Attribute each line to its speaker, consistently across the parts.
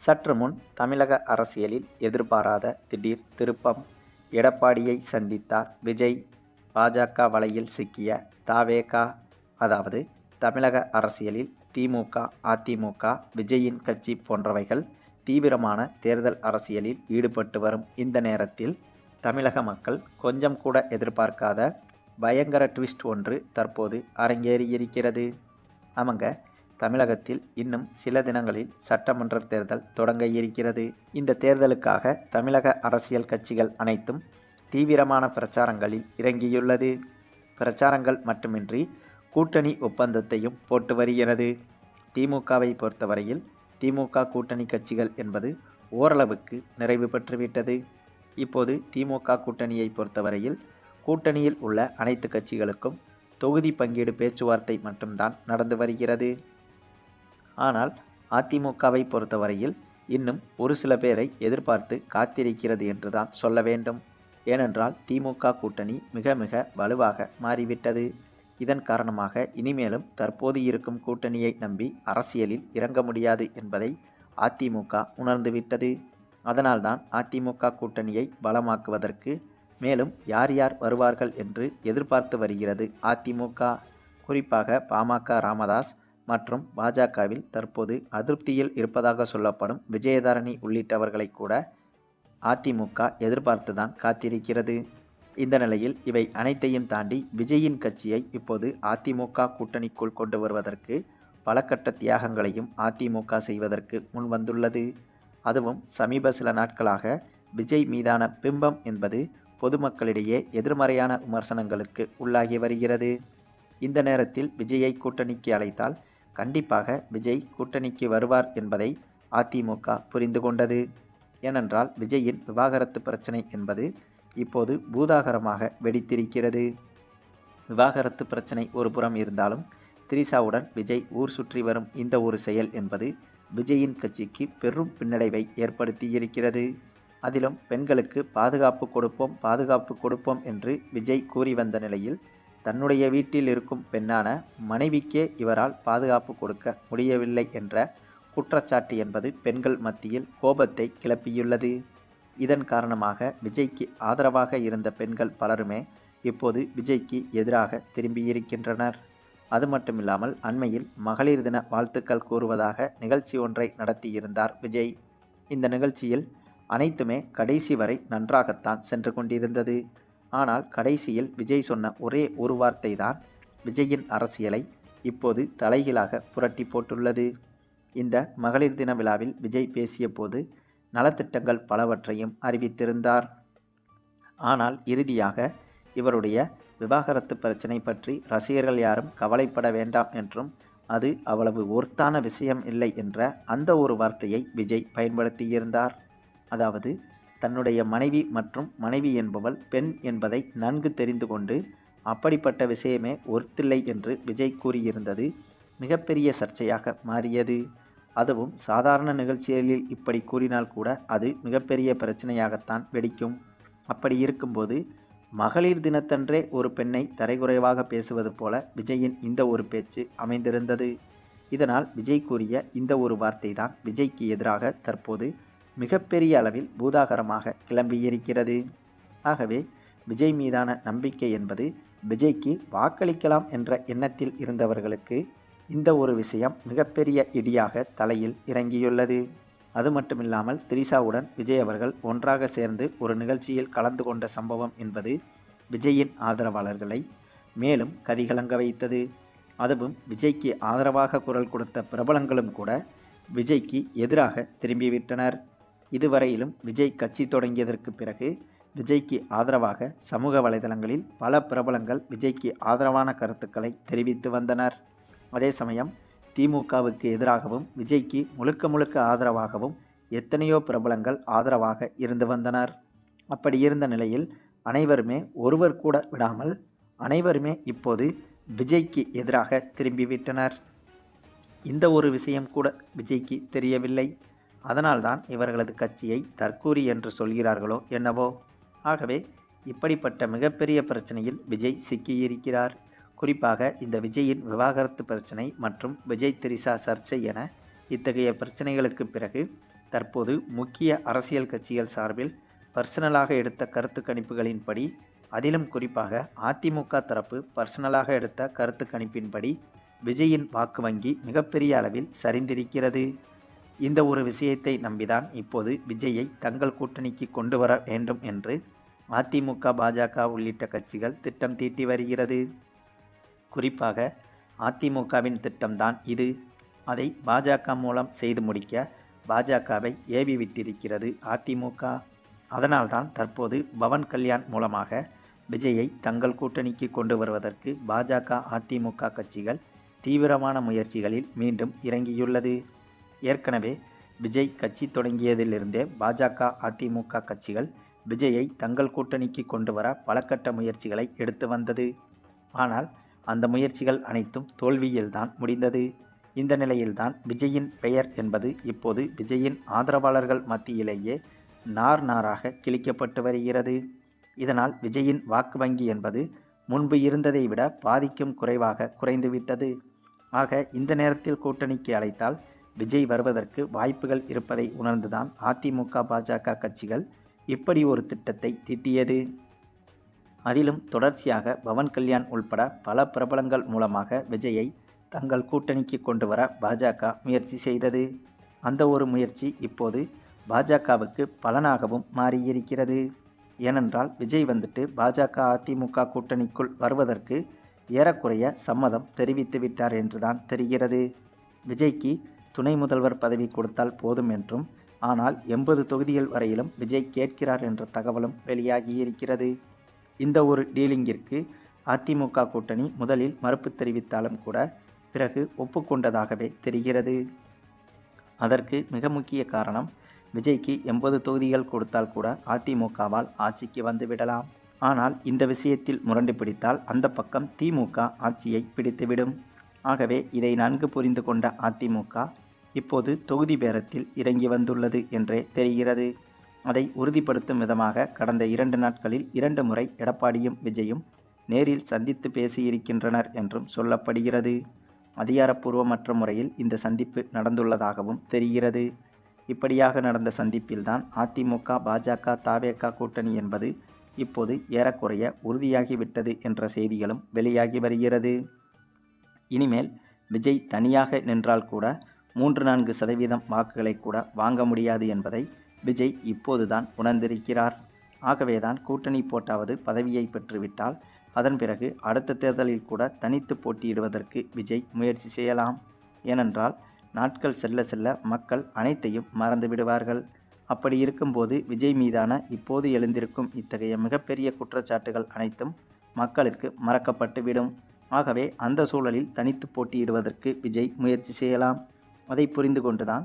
Speaker 1: சற்று முன் தமிழக அரசியலில் எதிர்பாராத திடீர் திருப்பம். எடப்பாடியை சந்தித்தார் விஜய். பாஜக வலையில் சிக்கிய தவேக. அதாவது தமிழக அரசியலில் திமுக, அதிமுக, விஜயின் கட்சி போன்றவைகள் தீவிரமான தேர்தல் அரசியலில் ஈடுபட்டு வரும் இந்த நேரத்தில் தமிழக மக்கள் கொஞ்சம் கூட எதிர்பார்க்காத பயங்கர ட்விஸ்ட் ஒன்று தற்போது அரங்கேறியிருக்கிறது. ஆமாங்க, தமிழகத்தில் இன்னும் சில தினங்களில் சட்டமன்ற தேர்தல் தொடங்க இருக்கிறது. இந்த தேர்தலுக்காக தமிழக அரசியல் கட்சிகள் அனைத்தும் தீவிரமான பிரச்சாரங்களில் இறங்கியுள்ளது. பிரச்சாரங்கள் மட்டுமின்றி கூட்டணி ஒப்பந்தத்தையும் போட்டு வருகிறது. திமுகவை பொறுத்தவரையில் திமுக கூட்டணி கட்சிகள் என்பது ஓரளவுக்கு நிறைவு பெற்றுவிட்டது. இப்போது திமுக கூட்டணியை பொறுத்தவரையில் கூட்டணியில் உள்ள அனைத்து கட்சிகளுக்கும் தொகுதி பங்கீடு பேச்சுவார்த்தை மட்டும்தான் நடந்து வருகிறது. ஆனால் அதிமுகவை பொறுத்தவரையில் இன்னும் ஒரு சில பேரை எதிர்பார்த்து காத்திருக்கிறது என்றுதான் சொல்ல வேண்டும். ஏனென்றால் திமுக கூட்டணி மிக மிக வலுவாக மாறிவிட்டது. இதன் காரணமாக இனிமேலும் தற்போது இருக்கும் கூட்டணியை நம்பி அரசியலில் இறங்க முடியாது என்பதை அதிமுக உணர்ந்துவிட்டது. அதனால்தான் அதிமுக கூட்டணியை பலமாக்குவதற்கு மேலும் யார் யார் வருவார்கள் என்று எதிர்பார்த்து வருகிறது அதிமுக. குறிப்பாக பாமக ராமதாஸ் மற்றும் பாஜகவில் தற்போது அதிருப்தியில் இருப்பதாக சொல்லப்படும் விஜயதரணி உள்ளிட்டவர்களை கூட அதிமுக எதிர்பார்த்துதான் காத்திருக்கிறது. இந்த நிலையில் இவை அனைத்தையும் தாண்டி விஜயின் கட்சியை இப்போது அதிமுக கூட்டணிக்குள் கொண்டு வருவதற்கு பல கட்ட தியாகங்களையும் அதிமுக செய்வதற்கு முன் வந்துள்ளது. அதுவும் சமீப சில நாட்களாக விஜய் மீதான பிம்பம் என்பது பொதுமக்களிடையே எதிர்மறையான விமர்சனங்களுக்கு உள்ளாகி வருகிறது. இந்த நேரத்தில் விஜயை கூட்டணிக்கு அழைத்தால் கண்டிப்பாக விஜய் கூட்டணிக்கு வருவார் என்பதை அதிமுக புரிந்து கொண்டது. ஏனென்றால் விஜயின் விவாகரத்து பிரச்சனை என்பது இப்போது பூதாகரமாக வெடித்திருக்கிறது. விவாகரத்து பிரச்சனை ஒரு புறம் இருந்தாலும் திரிஷாவுடன் விஜய் ஊர் சுற்றி வரும் இந்த ஒரு செயல் என்பது விஜயின் கட்சிக்கு பெரும் பின்னடைவை ஏற்படுத்தியிருக்கிறது. அதிலும் பெண்களுக்கு பாதுகாப்பு கொடுப்போம் என்று விஜய் கூறி வந்த நிலையில் தன்னுடைய வீட்டில் இருக்கும் பெண்ணான மனைவிக்கே இவரால் பாதுகாப்பு கொடுக்க முடியவில்லை என்ற குற்றச்சாட்டு என்பது பெண்கள் மத்தியில் கோபத்தை கிளப்பியுள்ளது. இதன் காரணமாக விஜய்க்கு ஆதரவாக இருந்த பெண்கள் பலருமே இப்போது விஜய்க்கு எதிராக திரும்பியிருக்கின்றனர். அது மட்டுமில்லாமல் அண்மையில் மகளிர் தின வாழ்த்துக்கள் கூறுவதாக நிகழ்ச்சி ஒன்றை நடத்தியிருந்தார் விஜய். இந்த நிகழ்ச்சியில் அனைத்துமே கடைசி வரை நன்றாகத்தான் சென்று கொண்டிருந்தது. ஆனால் கடைசியில் விஜய் சொன்ன ஒரே ஒரு வார்த்தை தான் விஜயின் அரசியலை இப்போது தலைகீழாக புரட்டி போட்டுள்ளது. இந்த மகளிர் தின விழாவில் விஜய் பேசிய போது நலத்திட்டங்கள் பலவற்றையும் அறிவித்திருந்தார். ஆனால் இறுதியாக இவருடைய விவாகரத்து பிரச்சனை பற்றி ரசிகர்கள் யாரும் கவலைப்பட வேண்டாம் என்றும் அது அவ்வளவு ஒர்த்தான விஷயம் இல்லை என்ற அந்த ஒரு வார்த்தையை விஜய் பயன்படுத்தியிருந்தார். அதாவது தன்னுடைய மனைவி மற்றும் மனைவி என்பவள் பெண் என்பதை நன்கு தெரிந்து கொண்டு அப்படிப்பட்ட விஷயமே ஒர்த்தில்லை என்று விஜய் கூறியிருந்தது மிகப்பெரிய சர்ச்சையாக மாறியது. அதுவும் சாதாரண நிகழ்ச்சிகளில் இப்படி கூறினால் கூட அது மிகப்பெரிய பிரச்சனையாகத்தான் வெடிக்கும். அப்படி இருக்கும்போது மகளிர் தினத்தன்றே ஒரு பெண்ணை தரைக்குறைவாக பேசுவது போல விஜயின் இந்த ஒரு பேச்சு அமைந்திருந்தது. இதனால் விஜய் கூறிய இந்த ஒரு வார்த்தை தான் விஜய்க்கு எதிராக தற்போது மிகப்பெரிய அளவில் பூதாகரமாக கிளம்பியிருக்கிறது. ஆகவே விஜய் மீதான நம்பிக்கை என்பது விஜய்க்கு வாக்களிக்கலாம் என்ற எண்ணத்தில் இருந்தவர்களுக்கு இந்த ஒரு விஷயம் மிகப்பெரிய இடியாக தலையில் இறங்கியுள்ளது. அது மட்டுமில்லாமல் திரிஷாவுடன் விஜய் அவர்கள் ஒன்றாக சேர்ந்து ஒரு நிகழ்ச்சியில் கலந்து கொண்ட சம்பவம் என்பது விஜயின் ஆதரவாளர்களை மேலும் கதிகலங்க வைத்தது. அதுவும் விஜய்க்கு ஆதரவாக குரல் கொடுத்த பிரபலங்களும் கூட விஜய்க்கு எதிராக திரும்பிவிட்டனர். இதுவரையிலும் விஜய் கட்சி தொடங்கியதற்கு பிறகு விஜய்க்கு ஆதரவாக சமூக வலைதளங்களில் பல பிரபலங்கள் விஜய்க்கு ஆதரவான கருத்துக்களை தெரிவித்து வந்தனர். அதே சமயம் திமுகவுக்கு எதிராகவும் விஜய்க்கு முழுக்க ஆதரவாகவும் எத்தனையோ பிரபலங்கள் ஆதரவாக இருந்து வந்தனர். அப்படி இருந்த நிலையில் அனைவருமே ஒருவர் கூட விடாமல் அனைவருமே இப்போது விஜய்க்கு எதிராக திரும்பிவிட்டனர். இந்த ஒரு விஷயம் கூட விஜய்க்கு தெரியவில்லை. அதனால்தான் இவர்களது கட்சியை தற்கூரி என்று சொல்கிறார்களோ என்னவோ. ஆகவே இப்படிப்பட்ட மிகப்பெரிய பிரச்சனையில் விஜய் சிக்கியிருக்கிறார். குறிப்பாக இந்த விஜயின் விவாகரத்து பிரச்சனை மற்றும் விஜய் திரிஷா சர்ச்சை என இத்தகைய பிரச்சனைகளுக்கு பிறகு தற்போது முக்கிய அரசியல் கட்சிகள் சார்பில் பர்சனலாக எடுத்த கருத்து கணிப்புகளின்படி, அதிலும் குறிப்பாக அதிமுக தரப்பு பர்சனலாக எடுத்த கருத்து கணிப்பின்படி விஜயின் வாக்கு வங்கி மிகப்பெரிய அளவில் சரிந்திருக்கிறது. இந்த ஒரு விஷயத்தை நம்பிதான் இப்போது விஜயை தங்கள் கூட்டணிக்கு கொண்டு வர வேண்டும் என்று அதிமுக, பாஜக உள்ளிட்ட கட்சிகள் திட்டம் தீட்டி வருகிறது. குறிப்பாக அதிமுகவின் திட்டம்தான் இது. அதை பாஜக மூலம் செய்து முடிக்க பாஜகவை ஏவி விட்டிருக்கிறது அதிமுக. அதனால்தான் தற்போது பவன் கல்யாண் மூலமாக விஜயை தங்கள் கூட்டணிக்கு கொண்டு வருவதற்கு பாஜக, அதிமுக கட்சிகள் தீவிரமான முயற்சிகளில் மீண்டும் இறங்கியுள்ளது. ஏற்கனவே விஜய் கட்சி தொடங்கியதிலிருந்தே பாஜக, அதிமுக கட்சிகள் விஜயை தங்கள் கூட்டணிக்கு கொண்டு வர பலகட்ட முயற்சிகளை எடுத்து வந்தது. ஆனால் அந்த முயற்சிகள் அனைத்தும் தோல்வியில்தான் முடிந்தது. இந்த நிலையில்தான் விஜயின் பெயர் என்பது இப்போது விஜயின் ஆதரவாளர்கள் மத்தியிலேயே நார் நாராக கிழிக்கப்பட்டு வருகிறது. இதனால் விஜயின் வாக்கு வங்கி என்பது முன்பு இருந்ததை விட பாதிக்கும் குறைவாக குறைந்துவிட்டது. ஆக இந்த நேரத்தில் கூட்டணிக்கு அழைத்தால் விஜய் வருவதற்கு வாய்ப்புகள் இருப்பதை உணர்ந்துதான் அதிமுக, பாஜக கட்சிகள் இப்படி ஒரு திட்டத்தை தீட்டியது. அதிலும் தொடர்ச்சியாக பவன் கல்யாண் உள்பட பல பிரபலங்கள் மூலமாக விஜயை தங்கள் கூட்டணிக்கு கொண்டு வர பாஜக முயற்சி செய்தது. அந்த ஒரு முயற்சி இப்போது பாஜகவுக்கு பலனாகவும் மாறியிருக்கிறது. ஏனென்றால் விஜய் வந்துட்டு பாஜக, அதிமுக கூட்டணிக்குள் வருவதற்கு ஏறக்குறைய சம்மதம் தெரிவித்து விட்டார் என்றுதான் தெரிகிறது. விஜய்க்கு துணை முதல்வர் பதவி கொடுத்தால் போதும் என்றும், ஆனால் 80 தொகுதிகள் வரையிலும் விஜய் கேட்கிறார் என்ற தகவலும் வெளியாகியிருக்கிறது. இந்த ஒரு டீலிங்கிற்கு அதிமுக கூட்டணி முதலில் மறுப்பு தெரிவித்தாலும் கூட பிறகு ஒப்புக்கொண்டதாகவே தெரிகிறது. அதற்கு மிக முக்கிய காரணம், விஜய்க்கு 80 தொகுதிகள் கொடுத்தால் கூட அதிமுகவால் ஆட்சிக்கு வந்துவிடலாம். ஆனால் இந்த விஷயத்தில் முரண்டு பிடித்தால் அந்த பக்கம் திமுக ஆட்சியை பிடித்துவிடும். ஆகவே இதை நன்கு புரிந்து கொண்ட அதிமுக இப்போது தொகுதி பேரத்தில் இறங்கி வந்துள்ளது என்றே தெரிகிறது. அதை உறுதிப்படுத்தும் விதமாக கடந்த 2 நாட்களில் 2 முறை எடப்பாடியும் விஜயும் நேரில் சந்தித்து பேசியிருக்கின்றனர் என்றும் சொல்லப்படுகிறது. அதிகாரப்பூர்வமற்ற முறையில் இந்த சந்திப்பு நடந்துள்ளதாகவும் தெரிகிறது. இப்படியாக நடந்த சந்திப்பில்தான் அதிமுக, பாஜக, தவேக கூட்டணி என்பது இப்போது ஏறக்குறைய உறுதியாகிவிட்டது என்ற செய்திகளும் வெளியாகி வருகிறது. இனிமேல் விஜய் தனியாக நின்றால் கூட 3-4% வாக்குகளை கூட வாங்க முடியாது என்பதை விஜய் இப்போதுதான் உணர்ந்திருக்கிறார். ஆகவேதான் கூட்டணி போட்டாவது பதவியை பெற்றுவிட்டால் அதன் பிறகு அடுத்த தேர்தலில் கூட தனித்து போட்டியிடுவதற்கு விஜய் முயற்சி செய்யலாம். ஏனென்றால் நாட்கள் செல்ல செல்ல மக்கள் அனைத்தையும் மறந்து விடுவார்கள். அப்படி இருக்கும்போது விஜய் மீதான இப்போது எழுந்திருக்கும் இத்தகைய மிகப்பெரிய குற்றச்சாட்டுகள் அனைத்தும் மக்களுக்கு மறக்கப்பட்டுவிடும். ஆகவே அந்த சூழலில் தனித்து போட்டியிடுவதற்கு விஜய் முயற்சி செய்யலாம். அதை புரிந்து கொண்டுதான்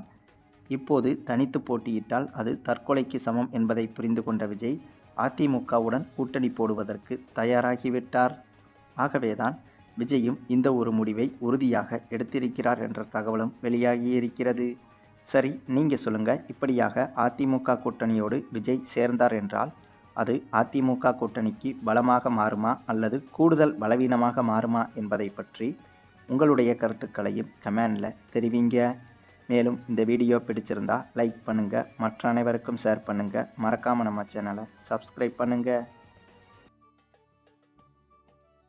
Speaker 1: இப்போது தனித்து போட்டியிட்டால் அது தற்கொலைக்கு சமம் என்பதை புரிந்து கொண்ட விஜய் அதிமுகவுடன் கூட்டணி போடுவதற்கு தயாராகிவிட்டார். ஆகவேதான் விஜயும் இந்த ஒரு முடிவை உறுதியாக எடுத்திருக்கிறார் என்ற தகவலும் வெளியாகியிருக்கிறது. சரி, நீங்கள் சொல்லுங்கள், இப்படியாக அதிமுக கூட்டணியோடு விஜய் சேர்ந்தார் என்றால் அது அதிமுக கூட்டணிக்கு பலமாக மாறுமா அல்லது கூடுதல் பலவீனமாக மாறுமா என்பதை பற்றி உங்களுடைய கருத்துக்களையும் கமெண்டில் தெரிவிங்க. மேலும் இந்த வீடியோ பிடிச்சிருந்தா லைக் பண்ணுங்கள், மற்ற அனைவருக்கும் ஷேர் பண்ணுங்கள், மறக்காமல் நம்ம சேனலை சப்ஸ்கிரைப் பண்ணுங்கள்.